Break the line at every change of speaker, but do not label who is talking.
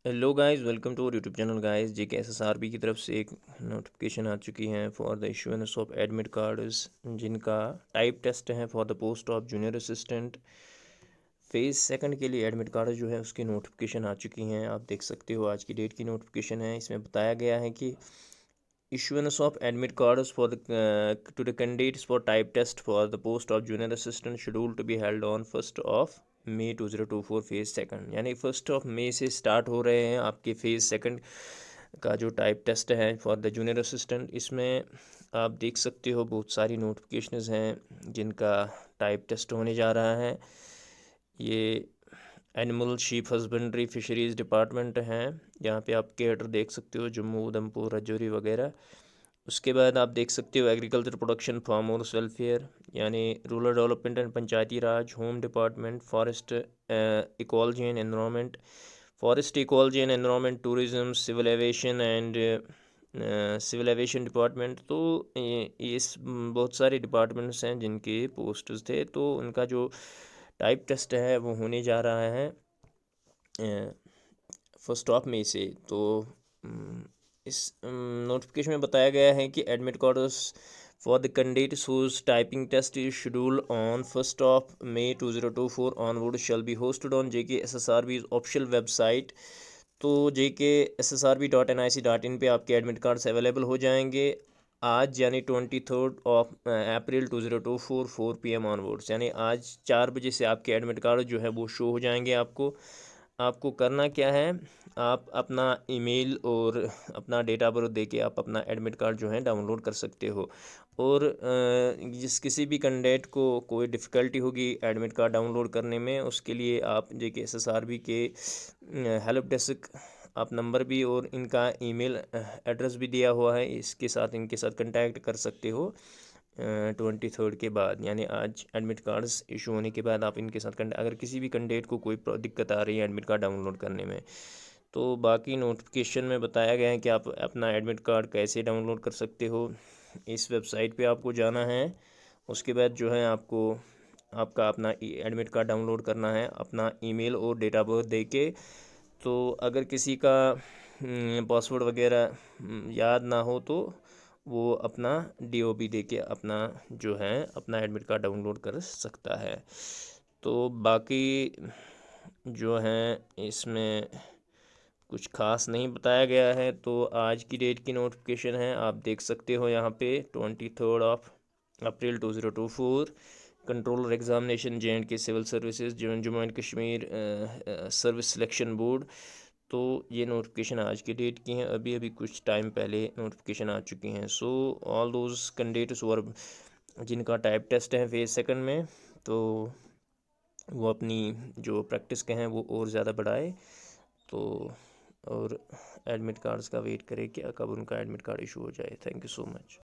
Hello guys, welcome to YouTube channel guys. JKSSRB की तरफ से एक नोटिफिकेशन आ चुकी है for the issuance of admit cards, जिनका टाइप टेस्ट है for the post of junior assistant phase second के लिए। एडमिट कार्ड जो है उसकी नोटिफिकेशन आ चुकी हैं। आप देख सकते हो आज की डेट की नोटिफिकेशन है। इसमें बताया गया है कि issuance of admit cards for the to the candidates for type test for the post of junior assistant scheduled to be held on 1st of May 2024 phase second, यानी 1 मई से स्टार्ट हो रहे हैं आपके फेज़ सेकंड का जो type test है for the junior assistant. इसमें आप देख सकते हो बहुत सारी नोटिफिकेशंस हैं जिनका टाइप टेस्ट होने जा रहा है। ये animal sheep husbandry fisheries department हैं, यहाँ पे आप कैडर देख सकते हो, जम्मू उधमपुर राजौरी वगैरह। उसके बाद आप देख सकते हो एग्रीकल्चर प्रोडक्शन फार्मर्स वेलफेयर, यानी rural development and Panchayati Raj, home department, forest ecology and environment, forest ecology and environment, tourism, civil aviation department. तो इस बहुत सारे डिपार्टमेंट्स हैं जिनके पोस्ट्स थे, तो उनका जो टाइप टेस्ट है वो होने जा रहा है 1 मई से। तो इस नोटिफिकेशन में बताया गया है कि admit cards for the candidates whose typing test is schedule on 1 May 2024 onward shall be hosted on JKSSRB official website. तो JKSSRB.nic.in पे आपके एडमिट कार्ड्स अवेलेबल हो जाएंगे आज, यानी 23 अप्रैल 2024 4 PM ऑनवर्ड्स, यानी आज 4 बजे से आपके एडमिट कार्ड जो है वो शो हो जाएंगे। आपको करना क्या है, आप अपना ईमेल और अपना डेट ऑफ बर्थ देके आप अपना एडमिट कार्ड जो है डाउनलोड कर सकते हो। और जिस किसी भी कैंडिडेट को कोई डिफ़िकल्टी होगी एडमिट कार्ड डाउनलोड करने में, उसके लिए आप JKSSRB के हेल्प डेस्क आप नंबर भी और इनका ईमेल एड्रेस भी दिया हुआ है, इसके साथ इनके साथ कांटेक्ट कर सकते हो 23 के बाद, यानी आज एडमिट कार्ड्स इशू होने के बाद आप इनके साथ अगर किसी भी कैंडिडेट को कोई दिक्कत आ रही है एडमिट कार्ड डाउनलोड करने में, तो बाकी नोटिफिकेशन में बताया गया है कि आप अपना एडमिट कार्ड कैसे डाउनलोड कर सकते हो। इस वेबसाइट पे आपको जाना है। उसके बाद जो है आपको आपका अपना एडमिट कार्ड डाउनलोड करना है अपना ईमेल और डेट ऑफ बर्थ दे के। तो अगर किसी का पासवर्ड वगैरह याद ना हो तो वो अपना DOB दे के अपना जो है अपना एडमिट कार्ड डाउनलोड कर सकता है। तो बाकी जो है इसमें कुछ खास नहीं बताया गया है। तो आज की डेट की नोटिफिकेशन है, आप देख सकते हो यहाँ पे 23 अप्रैल 2024 controller examination JNK civil services Jammu and Kashmir service selection board. तो ये नोटिफिकेशन आज की डेट की हैं, अभी अभी कुछ टाइम पहले नोटिफिकेशन आ चुकी हैं। सो ऑल दोज कैंडिडेट्स वर जिनका टाइप टेस्ट है फेज़ सेकंड में, तो वो अपनी जो प्रैक्टिस के हैं वो और ज़्यादा बढ़ाए। तो और एडमिट कार्ड्स का वेट करें कि कब उनका एडमिट कार्ड इशू हो जाए। Thank you so much.